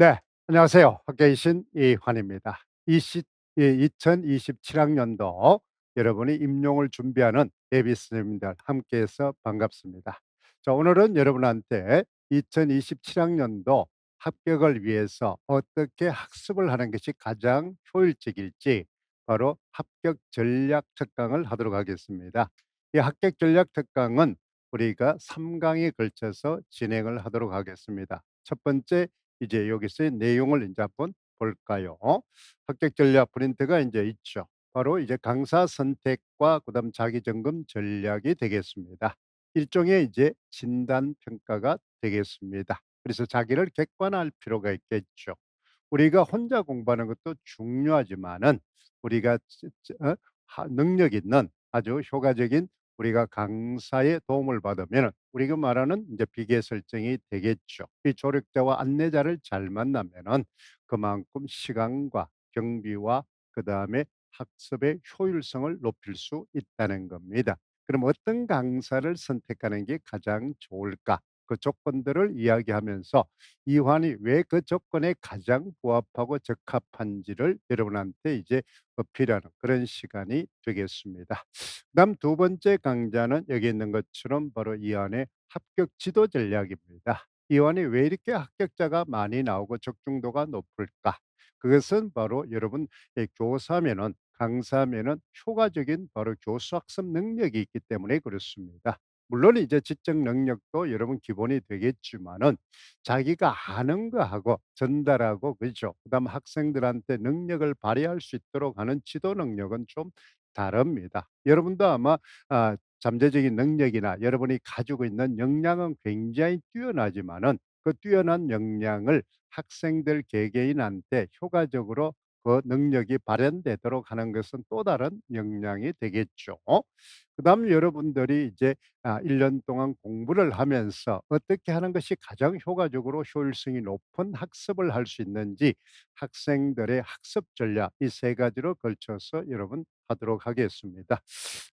네. 안녕하세요. 학계이신 이환입니다. 이시 이 2027 학년도 여러분이 임용을 준비하는 예비 선생님들 함께해서 반갑습니다. 자, 오늘은 여러분한테 2027 학년도 합격을 위해서 어떻게 학습을 하는 것이 가장 효율적일지 바로 합격 전략 특강을 하도록 하겠습니다. 이 합격 전략 특강은 우리가 3 강에 걸쳐서 진행을 하도록 하겠습니다. 첫 번째, 이제 여기서의 내용을 인제 한번 볼까요? 합격 전략 프린트가 인제 있죠. 바로 이제 강사 선택과 그다음 자기 점검 전략이 되겠습니다. 일종의 이제 진단 평가가 되겠습니다. 그래서 자기를 객관화할 필요가 있겠죠. 우리가 혼자 공부하는 것도 중요하지만은 우리가 능력 있는 아주 효과적인 우리가 강사의 도움을 받으면은 우리가 말하는 이제 비계 설정이 되겠죠. 이 조력자와 안내자를 잘 만나면은 그만큼 시간과 경비와 그다음에 학습의 효율성을 높일 수 있다는 겁니다. 그럼 어떤 강사를 선택하는 게 가장 좋을까? 그 조건들을 이야기하면서 이환이 왜 그 조건에 가장 부합하고 적합한지를 여러분한테 이제 어필하는 그런 시간이 되겠습니다. 그다음 두 번째 강좌는 여기 있는 것처럼 바로 이환의 합격 지도 전략입니다. 이환이 왜 이렇게 합격자가 많이 나오고 적중도가 높을까? 그것은 바로 여러분 교사면은 강사면은 효과적인 바로 교수 학습 능력이 있기 때문에 그렇습니다. 물론 이제 지적 능력도 여러분 기본이 되겠지만은 자기가 아는 거하고 전달하고 그죠. 그다음 학생들한테 능력을 발휘할 수 있도록 하는 지도 능력은 좀 다릅니다. 여러분도 아마 잠재적인 능력이나 여러분이 가지고 있는 역량은 굉장히 뛰어나지만은 그 뛰어난 역량을 학생들 개개인한테 효과적으로 그 능력이 발현되도록 하는 것은 또 다른 역량이 되겠죠. 그다음 여러분들이 이제 1년 동안 공부를 하면서 어떻게 하는 것이 가장 효과적으로 효율성이 높은 학습을 할 수 있는지 학생들의 학습 전략 이 세 가지로 걸쳐서 여러분 하도록 하겠습니다.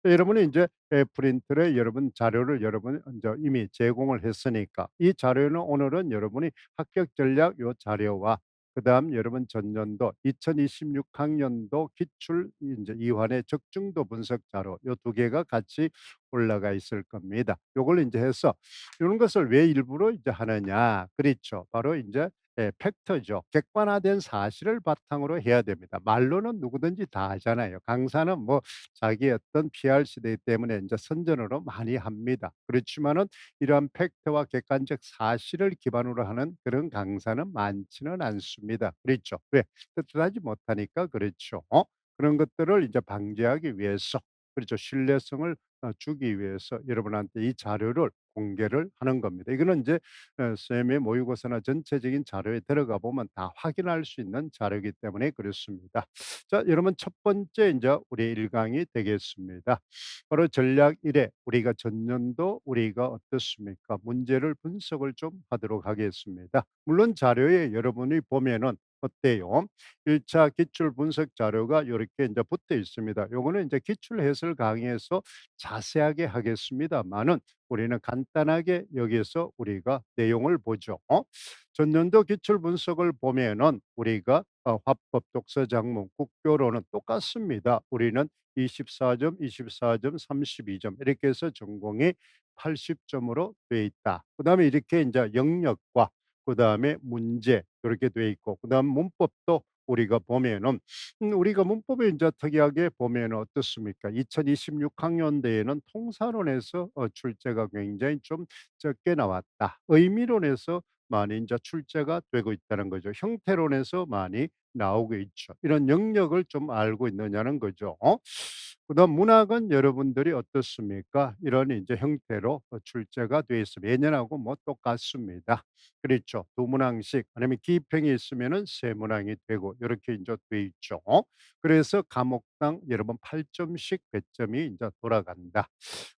여러분이 인제 프린트를 여러분 자료를 여러분이 인제 이미 제공을 했으니까 이 자료는 오늘은 여러분이 합격 전략 요 자료와 그다음 여러분 전년도 2026 학년도 기출 인제 이환의 적중도 분석 자료 요 두 개가 같이 올라가 있을 겁니다. 요걸 인제 해서 요런 것을 왜 일부러 이제 하느냐. 그렇죠. 바로 인제 팩트죠. 객관화된 사실을 바탕으로 해야 됩니다. 말로는 누구든지 다 하잖아요. 강사는 뭐 자기의 어떤 PR 시대이기 때문에 인제 선전으로 많이 합니다. 그렇지만은 이러한 팩트와 객관적 사실을 기반으로 하는 그런 강사는 많지는 않습니다. 그렇죠. 왜? 떳떳하지 못하니까 그렇죠. 그런 것들을 이제 방지하기 위해서 그렇죠. 신뢰성을 주기 위해서 여러분한테 이 자료를 공개를 하는 겁니다. 이거는 인제 쌤의 모의고사나 전체적인 자료에 들어가 보면 다 확인할 수 있는 자료이기 때문에 그렇습니다. 자, 여러분 첫 번째 인제 우리 1 강이 되겠습니다. 바로 전략 1에 우리가 전년도 우리가 어떻습니까? 문제를 분석을 좀 하도록 하겠습니다. 물론 자료에 여러분이 보면은 어때요? 1차 기출 분석 자료가 요렇게 인제 붙어 있습니다. 요거는 인제 기출 해설 강의에서 자세하게 하겠습니다마는 우리는 간단하게 여기에서 우리가 내용을 보죠. 전년도 기출 분석을 보면은 우리가 화법, 독서, 작문, 국교로는 똑같습니다. 우리는 24 점, 24 점, 32점 이렇게 해서 전공이 80 점으로 돼 있다. 그다음에 이렇게 인제 영역과 그다음에 문제 요렇게 돼 있고 그다음 문법도 우리가 보면은 우리가 문법에 인제 특이하게 보면은 어떻습니까? 2026 학년도에는 통사론에서 출제가 굉장히 좀 적게 나왔다. 의미론에서 많이 인제 출제가 되고 있다는 거죠. 형태론에서 많이 나오고 있죠. 이런 영역을 좀 알고 있느냐는 거죠. 그다음 문학은 여러분들이 어떻습니까? 이런 인제 형태로 출제가 돼 있습니다. 예년하고 뭐 똑같습니다. 그렇죠. 두 문항씩 아니면 기평이 있으면은 세 문항이 되고 요렇게 인제 돼 있죠. 그래서 과목당 여러분 8 점씩 배점이 인제 돌아간다.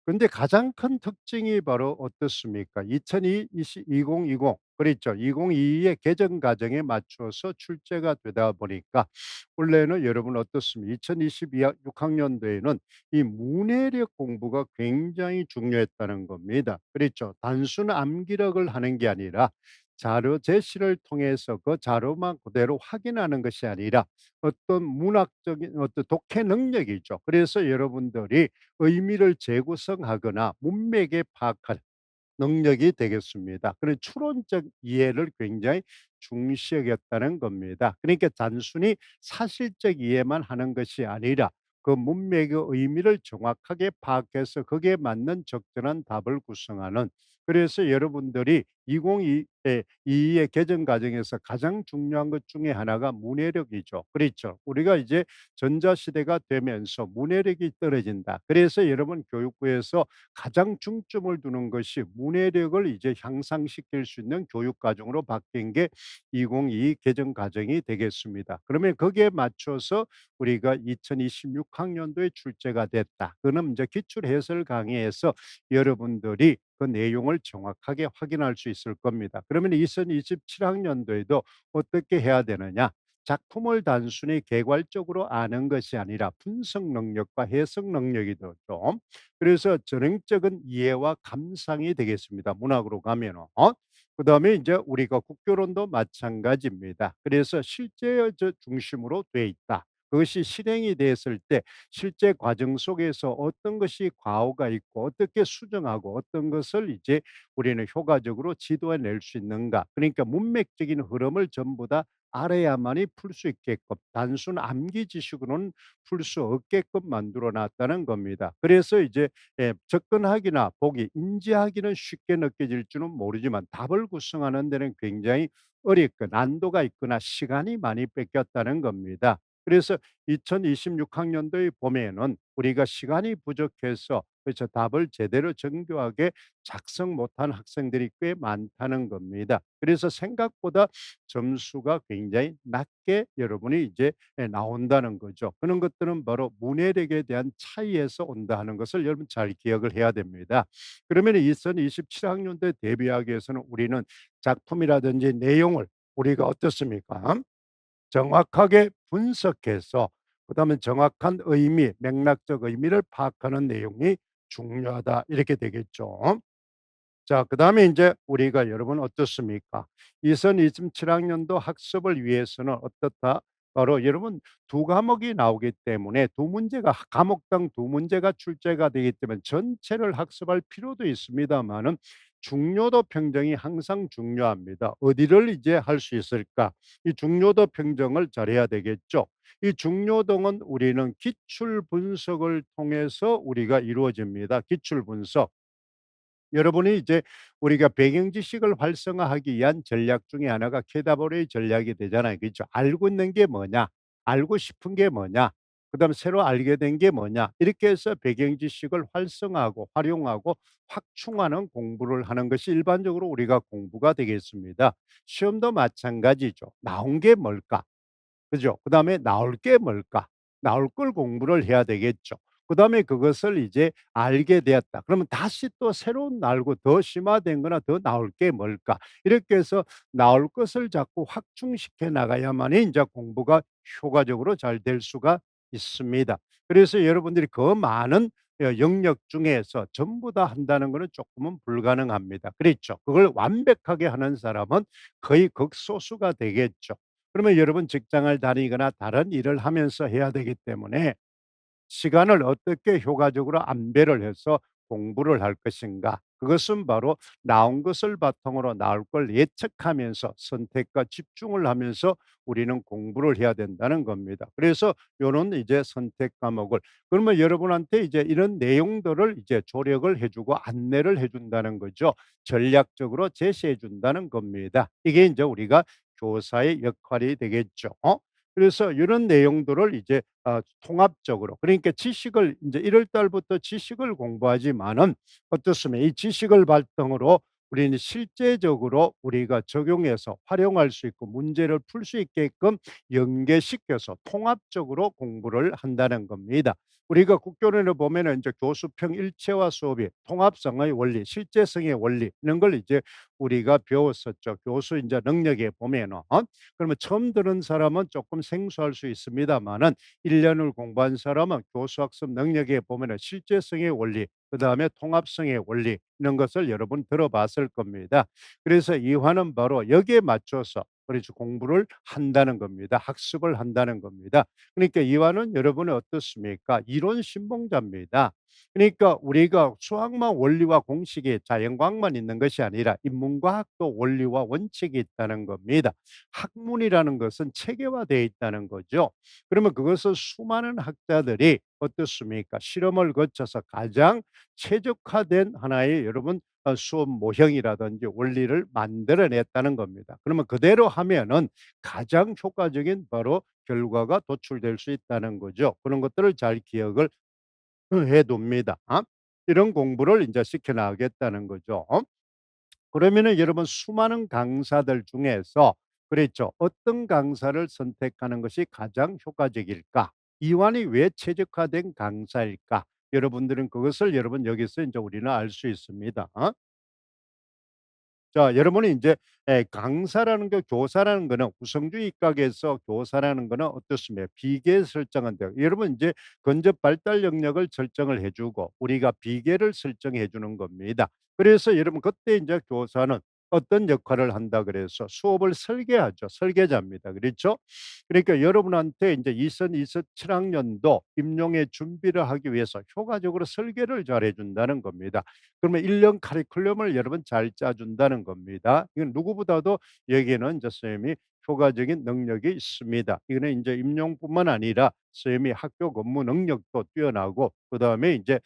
근데 가장 큰 특징이 바로 어떻습니까? 2002 이시 2020 그랬죠. 2022의 개정 과정에 맞춰서 출제가 되다 보니까 원래는 여러분 어떻습니까? 2022 6 학년도에는 이 문해력 공부가 굉장히 중요했다는 겁니다. 그랬죠. 단순 암기력을 하는 게 아니라 자료 제시를 통해서 그 자료만 그대로 확인하는 것이 아니라 어떤 문학적인 어떤 독해 능력이죠. 그래서 여러분들이 의미를 재구성하거나 문맥에 파악할 능력이 되겠습니다. 그런 추론적 이해를 굉장히 중시 여겼다는 겁니다. 그러니까 단순히 사실적 이해만 하는 것이 아니라 그 문맥의 의미를 정확하게 파악해서 거기에 맞는 적절한 답을 구성하는, 그래서 여러분들이 2022의 개정 과정에서 가장 중요한 것 중에 하나가 문해력이죠. 그렇죠. 우리가 이제 전자시대가 되면서 문해력이 떨어진다. 그래서 여러분 교육부에서 가장 중점을 두는 것이 문해력을 이제 향상시킬 수 있는 교육 과정으로 바뀐 게 2022 개정 과정이 되겠습니다. 그러면 거기에 맞춰서 우리가 2026 학년도에 출제가 됐다. 그는 이제 기출 해설 강의에서 여러분들이 그 내용을 정확하게 확인할 수 있을 겁니다. 그러면 2027 학년도에도 어떻게 해야 되느냐? 작품을 단순히 개괄적으로 아는 것이 아니라 분석 능력과 해석 능력이 더 좀, 그래서 전형적인 이해와 감상이 되겠습니다. 문학으로 가면은. 그다음에 이제 우리가 국교론도 마찬가지입니다. 그래서 실제 중심으로 돼 있다. 그것이 실행이 됐을 때 실제 과정 속에서 어떤 것이 과오가 있고 어떻게 수정하고 어떤 것을 이제 우리는 효과적으로 지도해 낼 수 있는가. 그러니까 문맥적인 흐름을 전부 다 알아야만이 풀 수 있게끔, 단순 암기 지식으로는 풀 수 없게끔 만들어 놨다는 겁니다. 그래서 이제 접근하기나 보기, 인지하기는 쉽게 느껴질 줄은 모르지만 답을 구성하는 데는 굉장히 어렵고 난도가 있거나 시간이 많이 뺏겼다는 겁니다. 그래서 2026 학년도에 보면은 우리가 시간이 부족해서 그래서 답을 제대로 정교하게 작성 못한 학생들이 꽤 많다는 겁니다. 그래서 생각보다 점수가 굉장히 낮게 여러분이 이제 나온다는 거죠. 그런 것들은 바로 문해력에 대한 차이에서 온다 하는 것을 여러분 잘 기억을 해야 됩니다. 그러면 2027 학년도에 대비하기 위해서는 우리는 작품이라든지 내용을 우리가 어떻습니까? 정확하게 분석해서 그다음에 정확한 의미, 맥락적 의미를 파악하는 내용이 중요하다. 이렇게 되겠죠. 자, 그다음에 이제 우리가 여러분 어떻습니까? 2027 학년도 학습을 위해서는 어떻다? 바로 여러분 두 과목이 나오기 때문에 두 문제가 과목당 두 문제가 출제가 되기 때문에 전체를 학습할 필요도 있습니다마는 중요도 평정이 항상 중요합니다. 어디를 이제 할 수 있을까? 이 중요도 평정을 잘해야 되겠죠. 이 중요도는 우리는 기출 분석을 통해서 우리가 이루어집니다. 기출 분석. 여러분이 이제 우리가 배경 지식을 활성화하기 위한 전략 중에 하나가 캐다버리 전략이 되잖아요. 그죠? 알고 있는 게 뭐냐? 알고 싶은 게 뭐냐? 그다음에 새로 알게 된 게 뭐냐? 이렇게 해서 배경 지식을 활성화하고 활용하고 확충하는 공부를 하는 것이 일반적으로 우리가 공부가 되겠습니다. 시험도 마찬가지죠. 나온 게 뭘까? 그죠? 그다음에 나올 게 뭘까? 나올 걸 공부를 해야 되겠죠. 그다음에 그것을 이제 알게 되었다. 그러면 다시 또 새로운 알고 더 심화된 거나 더 나올 게 뭘까? 이렇게 해서 나올 것을 자꾸 확충시켜 나가야만이 인제 공부가 효과적으로 잘 될 수가 있습니다. 그래서 여러분들이 그 많은 영역 중에서 전부 다 한다는 거는 쪼끔은 불가능합니다. 그렇죠. 그걸 완벽하게 하는 사람은 거의 극소수가 되겠죠. 그러면 여러분 직장을 다니거나 다른 일을 하면서 해야 되기 때문에 시간을 어떻게 효과적으로 안배를 해서 공부를 할 것인가? 그것은 바로 나온 것을 바탕으로 나올 걸 예측하면서 선택과 집중을 하면서 우리는 공부를 해야 된다는 겁니다. 그래서 요런 이제 선택 과목을, 그러면 여러분한테 이제 이런 내용들을 이제 조력을 해 주고 안내를 해 준다는 거죠. 전략적으로 제시해 준다는 겁니다. 이게 인제 우리가 교사의 역할이 되겠죠. 그래서 이런 내용들을 이제 통합적으로, 그러니까 지식을 인제 1월 달부터 지식을 공부하지만은 어떻습니까? 이 지식을 바탕으로 우리는 실제적으로 우리가 적용해서 활용할 수 있고 문제를 풀 수 있게끔 연계시켜서 통합적으로 공부를 한다는 겁니다. 우리가 국교론을 보면은 인제 교수평 일체화 수업이 통합성의 원리, 실제성의 원리 이런 걸 이제 우리가 배웠었죠. 교수 인제 능력에 보면은. 그러면 처음 들은 사람은 쪼끔 생소할 수 있습니다마는 1 년을 공부한 사람은 교수 학습 능력에 보면은 실제성의 원리, 그다음에 통합성의 원리 이런 것을 여러분 들어봤을 겁니다. 그래서 이화는 바로 여기에 맞춰서 그렇죠. 공부를 한다는 겁니다. 학습을 한다는 겁니다. 그러니까 이화는 여러분은 어떻습니까? 이론 신봉자입니다. 그러니까 우리가 수학만 원리와 공식이 자연과학만 있는 것이 아니라 인문과학도 원리와 원칙이 있다는 겁니다. 학문이라는 것은 체계화되어 있다는 거죠. 그러면 그것을 수많은 학자들이 어떻습니까? 실험을 거쳐서 가장 최적화된 하나의 여러분 수업 모형이라든지 원리를 만들어냈다는 겁니다. 그러면 그대로 하면은 가장 효과적인 바로 결과가 도출될 수 있다는 거죠. 그런 것들을 잘 기억을 해 둡니다. 이런 공부를 인제 시켜 나가겠다는 거죠. 그러면은 여러분 수많은 강사들 중에서 그랬죠. '어떤 강사를 선택하는 것이 가장 효과적일까? 이완이 왜 최적화된 강사일까?' 여러분들은 그것을 여러분 여기서 인제 우리는 알 수 있습니다. 자 여러분이 인제 강사라는 게 교사라는 거는 우성주의 입각에서 교사라는 거는 어떻습니까? 비계 설정한 데 여러분 인제 근접 발달 영역을 설정을 해 주고 우리가 비계를 설정해 주는 겁니다. 그래서 여러분 그때 인제 교사는 어떤 역할을 한다 그래서 수업을 설계하죠. 설계자입니다. 그렇죠? 그러니까 여러분한테 인제 2027 학년도 임용의 준비를 하기 위해서 효과적으로 설계를 잘해 준다는 겁니다. 그러면 1년 커리큘럼을 여러분 잘 짜 준다는 겁니다. 이건 누구보다도 여기에는 이제 선생님이 효과적인 능력이 있습니다. 이거는 인제 임용뿐만 아니라 선생님이 학교 근무 능력도 뛰어나고 그다음에 인제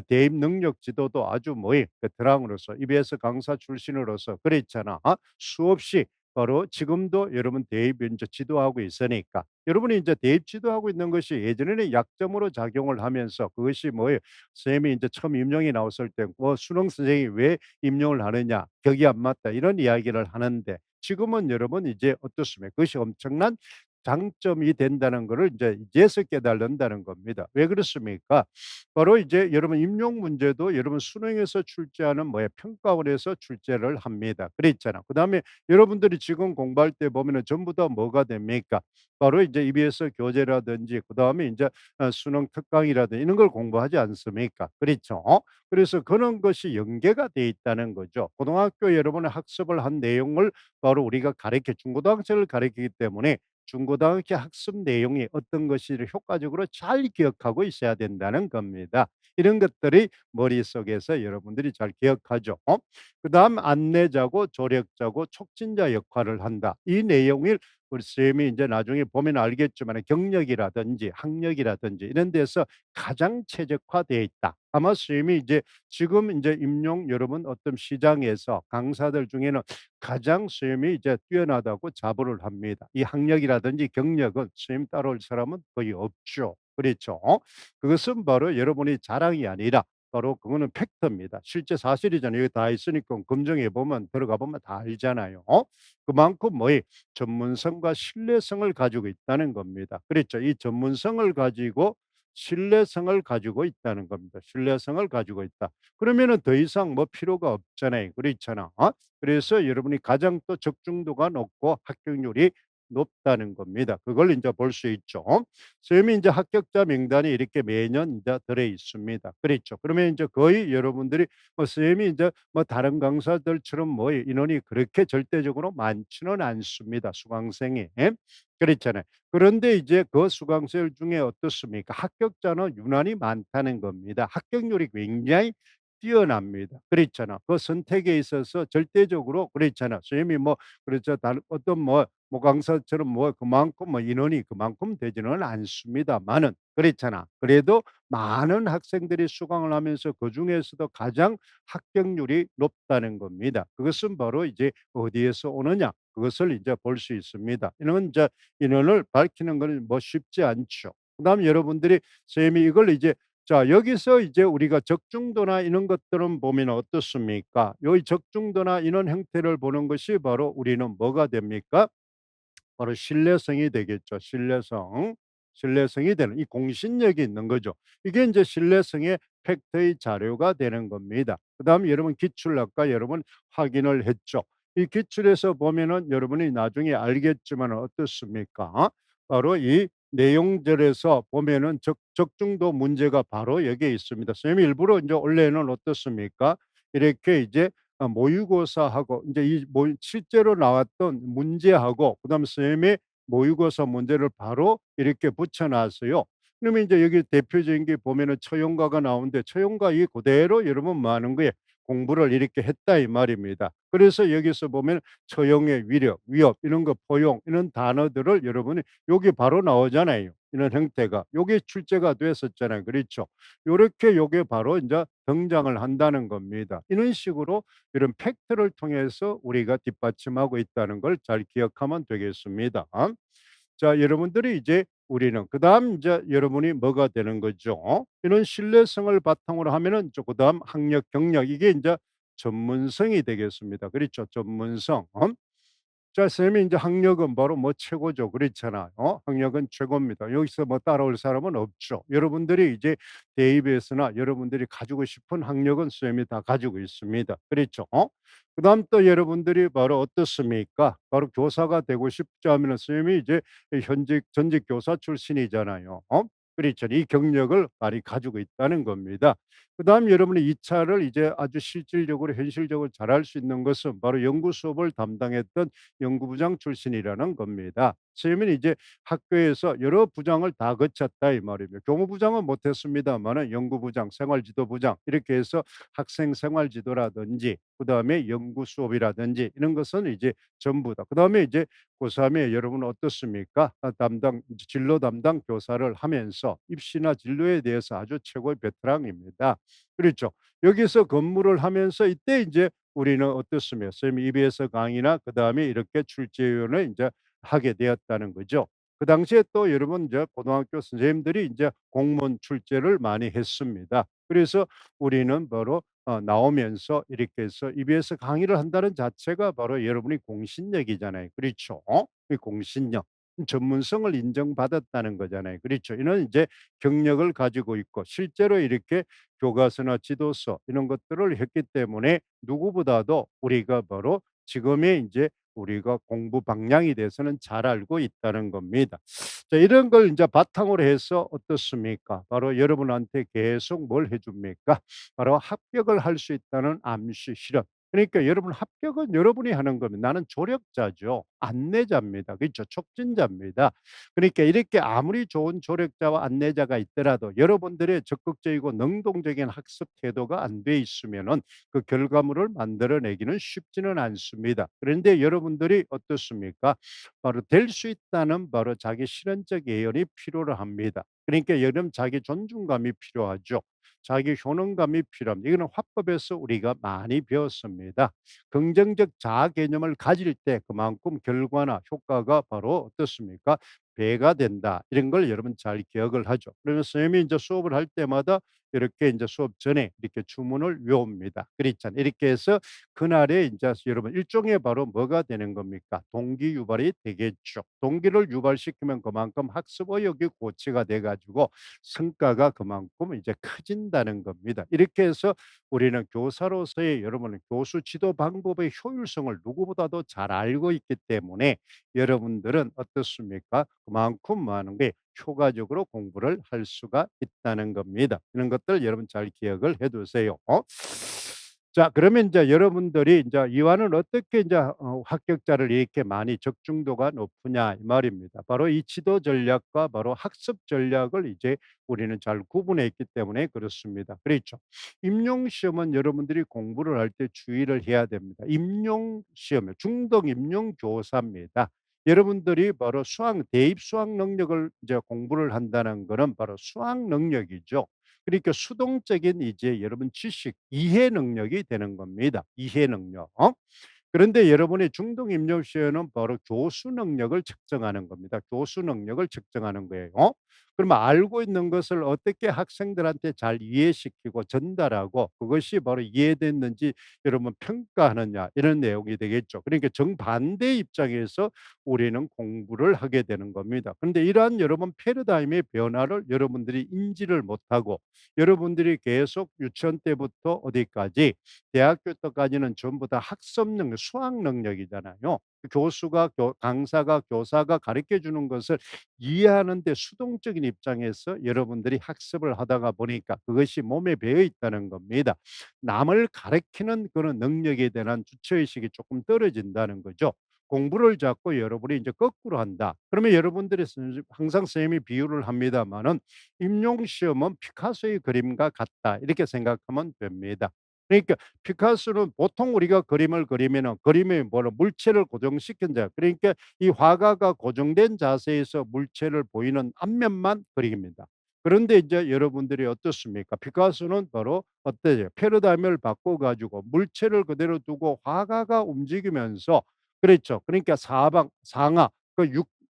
대입 능력 지도도 아주 뭐이 베테랑으로서 EBS 강사 출신으로서 그랬잖아. 수없이 바로 지금도 여러분 대입 인제 지도하고 있으니까 여러분이 인제 대입 지도하고 있는 것이 예전에는 약점으로 작용을 하면서 그것이 뭐예요? 선생님이 인제 처음 임용이 나왔을 때 "뭐 수능 선생이 왜 임용을 하느냐. 격이 안 맞다." 이런 이야기를 하는데 지금은 여러분 이제 어떻습니까? 그것이 엄청난 장점이 된다는 거를 인제 이제서 깨달는다는 겁니다. 왜 그렇습니까? 바로 이제 여러분 임용 문제도 여러분 수능에서 출제하는 뭐야 평가원에서 출제를 합니다. 그랬잖아. 그다음에 여러분들이 지금 공부할 때 보면은 전부 다 뭐가 됩니까? 바로 이제 EBS 교재라든지 그다음에 인제 수능 특강이라든지 이런 걸 공부하지 않습니까? 그렇죠? 그래서 그런 것이 연계가 돼 있다는 거죠. 고등학교 여러분의 학습을 한 내용을 바로 우리가 가르쳐 중고등학생을 가르치기 때문에 중고등학교 학습 내용이 어떤 것을 효과적으로 잘 기억하고 있어야 된다는 겁니다. 이런 것들이 머릿속에서 여러분들이 잘 기억하죠. 그다음 안내자고 조력자고 촉진자 역할을 한다. 이 내용을 우리 쌤이 인제 나중에 보면 알겠지만은 경력이라든지 학력이라든지 이런 데서 가장 최적화되어 있다. 아마 쌤이 이제 지금 인제 임용 여러분 어떤 시장에서 강사들 중에는 가장 쌤이 이제 뛰어나다고 자부를 합니다. 이 학력이라든지 경력은 쌤 따라올 사람은 거의 없죠. 그렇죠? 그것은 바로 여러분의 자랑이 아니라 바로 그거는 팩트입니다. 실제 사실이잖아요. 여기 다 있으니까 검증해 보면 들어가 보면 다 알잖아요. 그만큼 뭐의 전문성과 신뢰성을 가지고 있다는 겁니다. 그렇죠. 이 전문성을 가지고 신뢰성을 가지고 있다는 겁니다. 신뢰성을 가지고 있다. 그러면은 더 이상 뭐 필요가 없잖아요. 그렇잖아. 그래서 여러분이 가장 또 적중도가 높고 합격률이 높다는 겁니다. 그걸 인제 볼 수 있죠. 쌤이 인제 합격자 명단이 이렇게 매년 인제 들어 있습니다. 그렇죠. 그러면 인제 거의 여러분들이 뭐 쌤이 인제 뭐 다른 강사들처럼 뭐 인원이 그렇게 절대적으로 많지는 않습니다, 수강생이. 예? 그렇잖아요. 그런데 이제 그 수강생 중에 어떻습니까? 합격자는 유난히 많다는 겁니다. 합격률이 굉장히 뛰어납니다. 그렇잖아. 그 선택에 있어서 절대적으로 그렇잖아. 선생님이 뭐 그렇죠. 다른 어떤 뭐 강사처럼 뭐 그만큼 뭐 인원이 그만큼 되지는 않습니다마는 그렇잖아. 그래도 많은 학생들이 수강을 하면서 그중에서도 가장 합격률이 높다는 겁니다. 그것은 바로 이제 어디에서 오느냐 그것을 이제 볼 수 있습니다. 이런 이제 인원을 밝히는 것은 뭐 쉽지 않죠. 그다음에 여러분들이 선생님이 이걸 이제 자 여기서 이제 우리가 적중도나 이런 것들은 보면 어떻습니까? 요 적중도나 이런 형태를 보는 것이 바로 우리는 뭐가 됩니까? 바로 신뢰성이 되겠죠. 신뢰성. 신뢰성이 되는 이 공신력이 있는 거죠. 이게 인제 신뢰성의 팩트의 자료가 되는 겁니다. 그다음에 여러분 기출 아까 여러분 확인을 했죠. 이 기출에서 보면은 여러분이 나중에 알겠지만은 어떻습니까? 바로 이 내용절에서 보면은 적중도 문제가 바로 여기에 있습니다. 선생님이 일부러 인제 원래는 어떻습니까? 이렇게 이제 모의고사하고 인제 이 실제로 나왔던 문제하고 그다음에 선생님의 모의고사 문제를 바로 이렇게 붙여 놨어요. 그러면 인제 여기 대표적인 게 보면은 처용과가 나오는데 처용과 이 그대로 여러분 뭐 하는 거예요? 공부를 이렇게 했다 이 말입니다. 그래서 여기서 보면 처용의 위력, 위협 이런 거 포용 이런 단어들을 여러분이 여기 바로 나오잖아요. 이런 형태가. 요게 출제가 됐었잖아요. 그렇죠? 요렇게 요게 바로 인제 등장을 한다는 겁니다. 이런 식으로 이런 팩트를 통해서 우리가 뒷받침하고 있다는 걸 잘 기억하면 되겠습니다. 자 여러분들이 이제 우리는 그다음 이제 여러분이 뭐가 되는 거죠? 이런 신뢰성을 바탕으로 하면은 그다음 학력, 경력 이게 인제 전문성이 되겠습니다. 그렇죠? 전문성. 자 쌤이 인제 학력은 바로 뭐 최고죠. 그렇잖아요. 학력은 최고입니다. 여기서 뭐 따라올 사람은 없죠. 여러분들이 이제 대입에서나 여러분들이 가지고 싶은 학력은 쌤이 다 가지고 있습니다. 그렇죠? 그다음 또 여러분들이 바로 어떻습니까? 바로 교사가 되고 싶지 하면은 선생님이 이제 현직 전직 교사 출신이잖아요. 그렇죠. 이 경력을 많이 가지고 있다는 겁니다. 그다음 여러분이 이 차를 이제 아주 실질적으로 현실적으로 잘할 수 있는 것은 바로 연구 수업을 담당했던 연구부장 출신이라는 겁니다. 선생님은 이제 학교에서 여러 부장을 다 거쳤다 이 말입니다. 교무부장은 못했습니다마는 연구부장, 생활지도부장 이렇게 해서 학생 생활지도라든지 그다음에 연구 수업이라든지 이런 것은 이제 전부 다. 그다음에 이제 고3에 여러분 어떻습니까? 담당 진로 담당 교사를 하면서 입시나 진로에 대해서 아주 최고의 베테랑입니다. 그렇죠. 여기서 근무를 하면서 이때 이제 우리는 어떻습니까? 선생님이 EBS 강의나 그다음에 이렇게 출제위원을 인제 하게 되었다는 거죠. 그 당시에 또 여러분 이제 고등학교 선생님들이 인제 공무원 출제를 많이 했습니다. 그래서 우리는 바로 나오면서 이렇게 해서 EBS 강의를 한다는 자체가 바로 여러분이 공신력이잖아요. 그렇죠? 이 공신력. 전문성을 인정받았다는 거잖아요. 그렇죠? 이는 이제 경력을 가지고 있고 실제로 이렇게 교과서나 지도서 이런 것들을 했기 때문에 누구보다도 우리가 바로 지금의 인제 우리가 공부 방향에 대해서는 잘 알고 있다는 겁니다. 자 이런 걸 인제 바탕으로 해서 어떻습니까? 바로 여러분한테 계속 뭘 해 줍니까? 바로 합격을 할 수 있다는 암시 실현. 그러니까 여러분 합격은 여러분이 하는 겁니다. 나는 조력자죠. 안내자입니다. 그렇죠? 촉진자입니다. 그러니까 이렇게 아무리 좋은 조력자와 안내자가 있더라도 여러분들의 적극적이고 능동적인 학습 태도가 안 돼 있으면은 그 결과물을 만들어내기는 쉽지는 않습니다. 그런데 여러분들이 어떻습니까? 바로 될 수 있다는 바로 자기 실현적 예언이 필요로 합니다. 그러니까 여러분 자기 존중감이 필요하죠. 자기 효능감이 필요합니다. 이거는 화법에서 우리가 많이 배웠습니다. 긍정적 자아 개념을 가질 때 그만큼 결과나 효과가 바로 어떻습니까? 배가 된다. 이런 걸 여러분 잘 기억을 하죠. 그러면 선생님이 이제 수업을 할 때마다 이렇게 인제 수업 전에 이렇게 주문을 외웁니다. 그렇잖아요. 이렇게 해서 그날에 인제 여러분 일종의 바로 뭐가 되는 겁니까? 동기 유발이 되겠죠. 동기를 유발시키면 그만큼 학습 의욕이 고취가 돼 가지고 성과가 그만큼 이제 커진다는 겁니다. 이렇게 해서 우리는 교사로서의 여러분의 교수 지도 방법의 효율성을 누구보다도 잘 알고 있기 때문에 여러분들은 어떻습니까? 그만큼 많은 게 효과적으로 공부를 할 수가 있다는 겁니다. 이런 것들 여러분 잘 기억을 해 두세요. 자 그러면 인제 여러분들이 인제 이와는 어떻게 인제 합격자를 이렇게 많이 적중도가 높으냐 이 말입니다. 바로 이 지도 전략과 바로 학습 전략을 이제 우리는 잘 구분해 있기 때문에 그렇습니다. 그렇죠. 임용 시험은 여러분들이 공부를 할 때 주의를 해야 됩니다. 임용 시험이요. 중등 임용 교사입니다. 여러분들이 바로 대입 수학 능력을 이제 공부를 한다는 거는 바로 수학 능력이죠. 그러니까 수동적인 이제 여러분 지식, 이해 능력이 되는 겁니다. 이해 능력. 그런데 여러분의 중등 임용 시험은 바로 교수 능력을 측정하는 겁니다. 교수 능력을 측정하는 거예요. 그러면 알고 있는 것을 어떻게 학생들한테 잘 이해시키고 전달하고 그것이 바로 이해됐는지 여러분 평가하느냐 이런 내용이 되겠죠. 그러니까 정반대 입장에서 우리는 공부를 하게 되는 겁니다. 그런데 이러한 여러분 패러다임의 변화를 여러분들이 인지를 못하고 여러분들이 계속 유치원 때부터 어디까지 대학교 때까지는 전부 다 학습 능력, 수학 능력이잖아요. 교수가 강사가 교사가 가르쳐 주는 것을 이해하는 데 수동적인 입장에서 여러분들이 학습을 하다가 보니까 그것이 몸에 배어 있다는 겁니다. 남을 가르치는 그런 능력에 대한 주체 의식이 조금 떨어진다는 거죠. 공부를 자꾸 여러분이 이제 거꾸로 한다. 그러면 여러분들이 항상 선생님이 비유를 합니다마는 임용 시험은 피카소의 그림과 같다. 이렇게 생각하면 됩니다. 그러니까 피카소는 보통 우리가 그림을 그리면은 그림에 뭐로 물체를 고정시킨 자, 그러니까 이 화가가 고정된 자세에서 물체를 보이는 앞면만 그립니다. 그런데 이제 여러분들이 어떻습니까? 피카소는 바로 어때요? 패러다임을 바꿔 가지고 물체를 그대로 두고 화가가 움직이면서, 그렇죠. 그러니까 사방 상하 그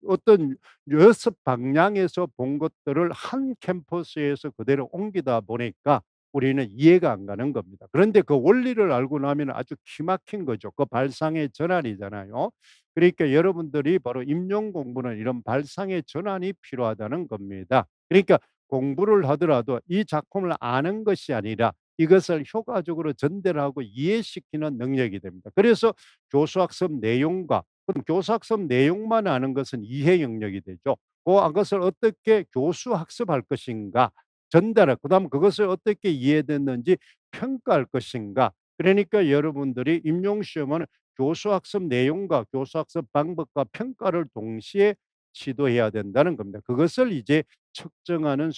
어떤 여섯 방향에서 본 것들을 한 캔버스에서 그대로 옮기다 보니까 우리는 이해가 안 가는 겁니다. 그런데 그 원리를 알고 나면 아주 기막힌 거죠. 그 발상의 전환이잖아요. 그러니까 여러분들이 바로 임용 공부는 이런 발상의 전환이 필요하다는 겁니다. 그러니까 공부를 하더라도 이 작품을 아는 것이 아니라 이것을 효과적으로 전달하고 이해시키는 능력이 됩니다. 그래서 교수학습 내용과, 그럼 교수학습 내용만 아는 것은 이해 영역이 되죠. 그것을 어떻게 교수 학습할 것인가, 전달할, 그다음 그것을 어떻게 이해됐는지 평가할 것인가. 그러니까 여러분들이 임용 시험은 교수학습 내용과 교수학습 방법과 평가를 동시에 시도해야 된다는 겁니다. 그것을 이제 측정하는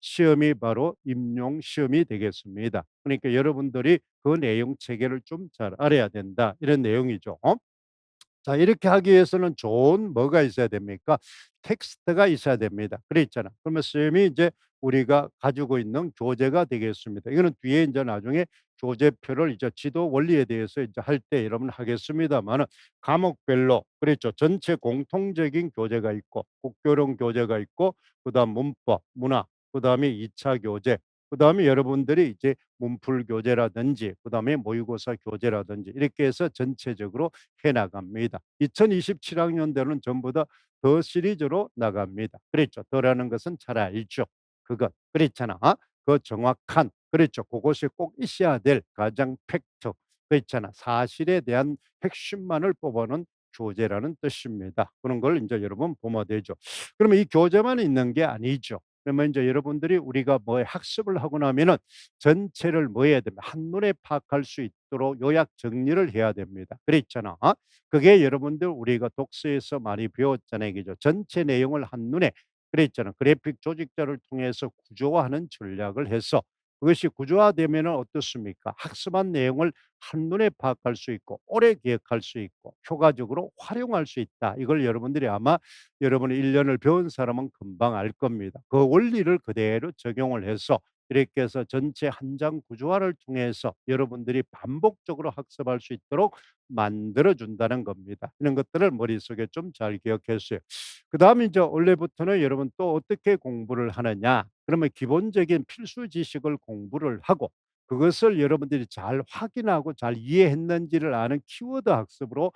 시험이 바로 임용 시험이 되겠습니다. 그러니까 여러분들이 그 내용 체계를 좀 잘 알아야 된다, 이런 내용이죠. 자, 이렇게 하기 위해서는 좋은 뭐가 있어야 됩니까? 텍스트가 있어야 됩니다. 그래 있잖아. 그러면 쌤이 이제 우리가 가지고 있는 교재가 되겠습니다. 이거는 뒤에 이제 나중에 교재표를 이제 지도 원리에 대해서 이제 할 때 여러분 하겠습니다만은 과목별로, 그렇죠. 전체 공통적인 교재가 있고 국교령 교재가 있고 그다음 문법, 문화, 그다음에 2차 교재, 그다음에 여러분들이 이제 문풀 교재라든지 그다음에 모의고사 교재라든지 이렇게 해서 전체적으로 해 나갑니다. 2027 학년도는 전부 다 더 시리즈로 나갑니다. 그랬죠. 더라는 것은 잘 알죠. 그것. 그렇잖아. 그 정확한, 그렇죠. 그것이 꼭 있어야 될 가장 팩트. 그렇잖아. 사실에 대한 핵심만을 뽑아놓은 교재라는 뜻입니다. 그런 걸 이제 여러분 보면 되죠. 그러면 이 교재만 있는 게 아니죠. 그러면 이제 여러분들이 우리가 뭐 학습을 하고 나면은 전체를 뭐 해야 됩니까? 한눈에 파악할 수 있도록 요약 정리를 해야 됩니다. 그랬잖아. 그게 여러분들 우리가 독서에서 많이 배웠잖아요. 그죠? 전체 내용을 한눈에, 그랬잖아. 그래픽 조직자를 통해서 구조화하는 전략을 해서 그것이 구조화되면은 어떻습니까? 학습한 내용을 한눈에 파악할 수 있고 오래 기억할 수 있고 효과적으로 활용할 수 있다. 이걸 여러분들이 아마 여러분이 1 년을 배운 사람은 금방 알 겁니다. 그 원리를 그대로 적용을 해서 이렇게 해서 전체 한 장 구조화를 통해서 여러분들이 반복적으로 학습할 수 있도록 만들어 준다는 겁니다. 이런 것들을 머릿속에 좀 잘 기억했어요. 그다음에 이제 원래부터는 여러분 또 어떻게 공부를 하느냐? 그러면 기본적인 필수 지식을 공부를 하고 그것을 여러분들이 잘 확인하고 잘 이해했는지를 아는 키워드 학습으로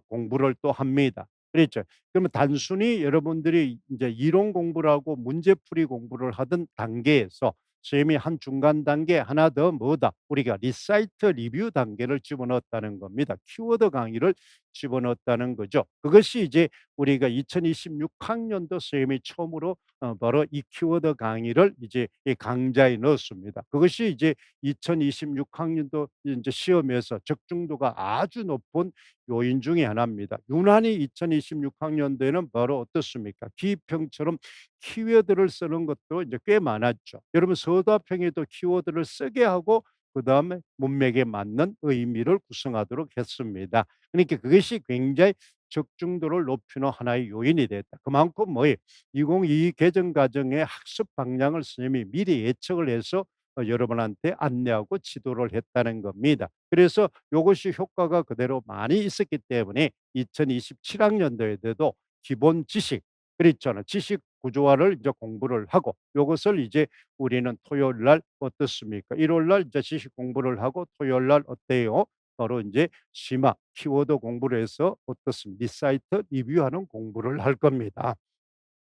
공부를 또 합니다. 그렇죠. 그러면 단순히 여러분들이 이제 이론 공부를 하고 문제풀이 공부를 하던 단계에서 선생님이 한 중간 단계 하나 더 뭐다? 우리가 리사이트 리뷰 단계를 집어넣었다는 겁니다. 키워드 강의를 집어넣었다는 거죠. 그것이 이제 우리가 2026 학년도 선생님이 처음으로 바로 이 키워드 강의를 이제 이 강좌에 넣었습니다. 그것이 이제 2026 학년도 이제 시험에서 적중도가 아주 높은 요인 중에 하나입니다. 유난히 2026 학년도에는 바로 어떻습니까? 기평처럼 키워드를 쓰는 것도 이제 꽤 많았죠. 여러분 서답형에도 키워드를 쓰게 하고 그다음에 문맥에 맞는 의미를 구성하도록 했습니다. 그러니까 그것이 굉장히 적중도를 높이는 하나의 요인이 됐다. 그만큼 뭐예요? 2022 개정 과정의 학습 방향을 선생님이 미리 예측을 해서 여러분한테 안내하고 지도를 했다는 겁니다. 그래서 요것이 효과가 그대로 많이 있었기 때문에 2027 학년도에도 기본 지식, 그랬잖아. 지식 구조화를 이제 공부를 하고 요것을 이제 우리는 토요일 날 어떻습니까? 일요일 날 이제 지식 공부를 하고 토요일 날 어때요? 바로 인제 심화 키워드 공부를 해서 어떻습니까? 리사이트 리뷰하는 공부를 할 겁니다.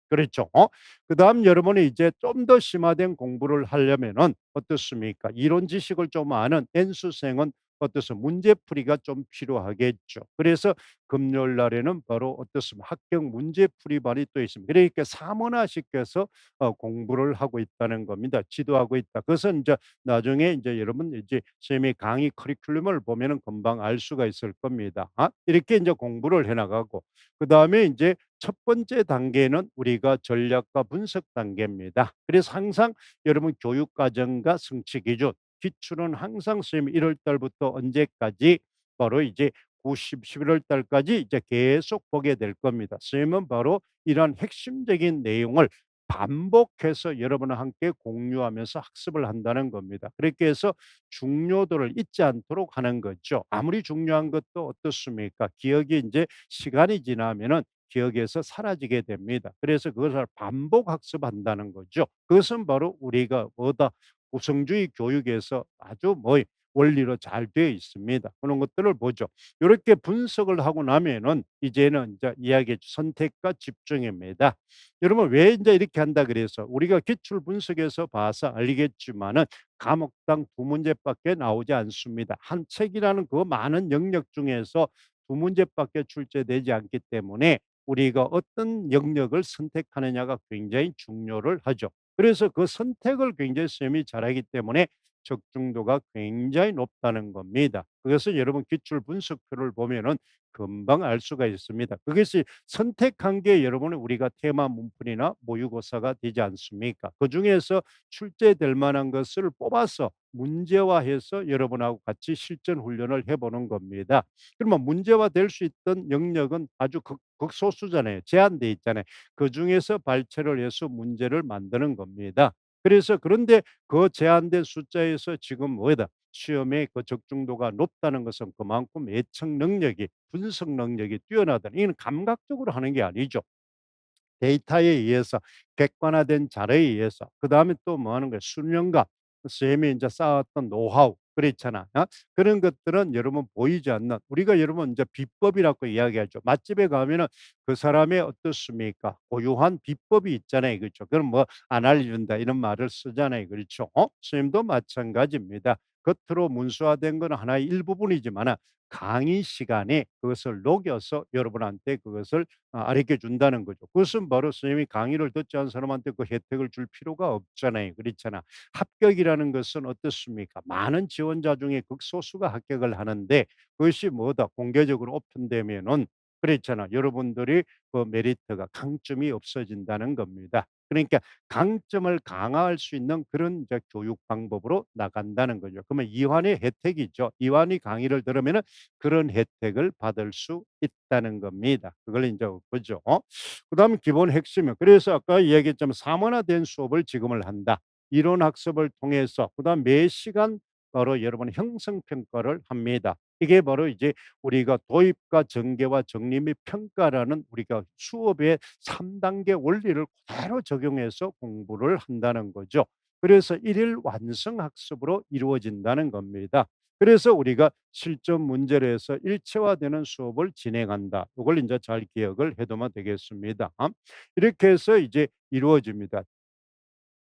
그렇죠. 그다음 여러분이 이제 좀 더 심화된 공부를 하려면은 어떻습니까? 이론 지식을 좀 아는 N수생은 어떻습 문제풀이가 좀 필요하겠죠. 그래서 금요일 날에는 바로 어떻습니까? 합격 문제풀이반이 또 있습니다. 그러니까 사문화시켜서 공부를 하고 있다는 겁니다. 지도하고 있다. 그것은 인제 나중에 인제 여러분 이제 선생님이 강의 커리큘럼을 보면은 금방 알 수가 있을 겁니다. 이렇게 인제 공부를 해 나가고 그다음에 인제 첫 번째 단계는 우리가 전략과 분석 단계입니다. 그래서 항상 여러분 교육 과정과 성취 기준 기출은 항상 선생님이 1월 달부터 언제까지 바로 이제 11월 달까지 이제 계속 보게 될 겁니다. 선생님은 바로 이러한 핵심적인 내용을 반복해서 여러분과 함께 공유하면서 학습을 한다는 겁니다. 그렇게 해서 중요도를 잊지 않도록 하는 거죠. 아무리 중요한 것도 어떻습니까? 기억이 인제 시간이 지나면은 기억에서 사라지게 됩니다. 그래서 그것을 반복 학습한다는 거죠. 그것은 바로 우리가 뭐다 구성주의 교육에서 아주 뭐 원리로 잘 되어 있습니다. 그런 것들을 보죠. 요렇게 분석을 하고 나면은 이제는 인제 이야기 선택과 집중입니다. 여러분 왜 인제 이렇게 한다 그래서 우리가 기출 분석에서 봐서 알겠지만은 과목당 두 문제밖에 나오지 않습니다. 한 책이라는 그 많은 영역 중에서 두 문제밖에 출제되지 않기 때문에 우리가 어떤 영역을 선택하느냐가 굉장히 중요를 하죠. 그래서 그 선택을 굉장히 쌤이 잘하기 때문에 적중도가 굉장히 높다는 겁니다. 그것은 여러분 기출 분석표를 보면은 금방 알 수가 있습니다. 그것이 선택한 게 여러분은 우리가 테마 문풀이나 모의고사가 되지 않습니까? 그중에서 출제될 만한 것을 뽑아서 문제화해서 여러분하고 같이 실전 훈련을 해 보는 겁니다. 그러면 문제화될 수 있던 영역은 아주 극소수잖아요. 제한돼 있잖아요. 그중에서 발췌를 해서 문제를 만드는 겁니다. 그래서 그런데 그 제한된 숫자에서 지금 뭐다 시험의 그 적중도가 높다는 것은 그만큼 예측 능력이 분석 능력이 뛰어나다는 이는 감각적으로 하는 게 아니죠. 데이터에 의해서 객관화된 자료에 의해서 그다음에 또 뭐 하는 거예요? 수년간 쌤이 인제 쌓았던 노하우 그렇잖아. 그런 것들은 여러분 보이지 않는 우리가 여러분 인제 비법이라고 이야기하죠. 맛집에 가면은 그 사람의 어떻습니까? 고유한 비법이 있잖아요. 그렇죠? 그럼 뭐 "안 알려준다." 이런 말을 쓰잖아요. 그렇죠? 선생님도 마찬가지입니다. 겉으로 문서화된 건 하나의 일부분이지만은 강의 시간에 그것을 녹여서 여러분한테 그것을 가르쳐 준다는 거죠. 그것은 바로 선생님이 강의를 듣지 않은 사람한테 그 혜택을 줄 필요가 없잖아요. 그렇잖아. 합격이라는 것은 어떻습니까? 많은 지원자 중에 극소수가 합격을 하는데 그것이 뭐다? 공개적으로 오픈되면은 그렇잖아. 여러분들이 그 메리트가 강점이 없어진다는 겁니다. 그러니까 강점을 강화할 수 있는 그런 이제 교육 방법으로 나간다는 거죠. 그러면 이환의 혜택이죠. 이환이 강의를 들으면은 그런 혜택을 받을 수 있다는 겁니다. 그걸 인제 보죠. 그다음에 기본 핵심이요. 그래서 아까 이야기했지만 사문화된 수업을 지금을 한다. 이론 학습을 통해서 그다음 매 시간 바로 여러분 형성 평가를 합니다. 이게 바로 이제 우리가 도입과 전개와 정리 및 평가라는 우리가 수업의 3 단계 원리를 그대로 적용해서 공부를 한다는 거죠. 그래서 일일 완성 학습으로 이루어진다는 겁니다. 그래서 우리가 실전 문제를 해서 일체화되는 수업을 진행한다. 이걸 인제 잘 기억을 해 두면 되겠습니다. 이렇게 해서 이제 이루어집니다.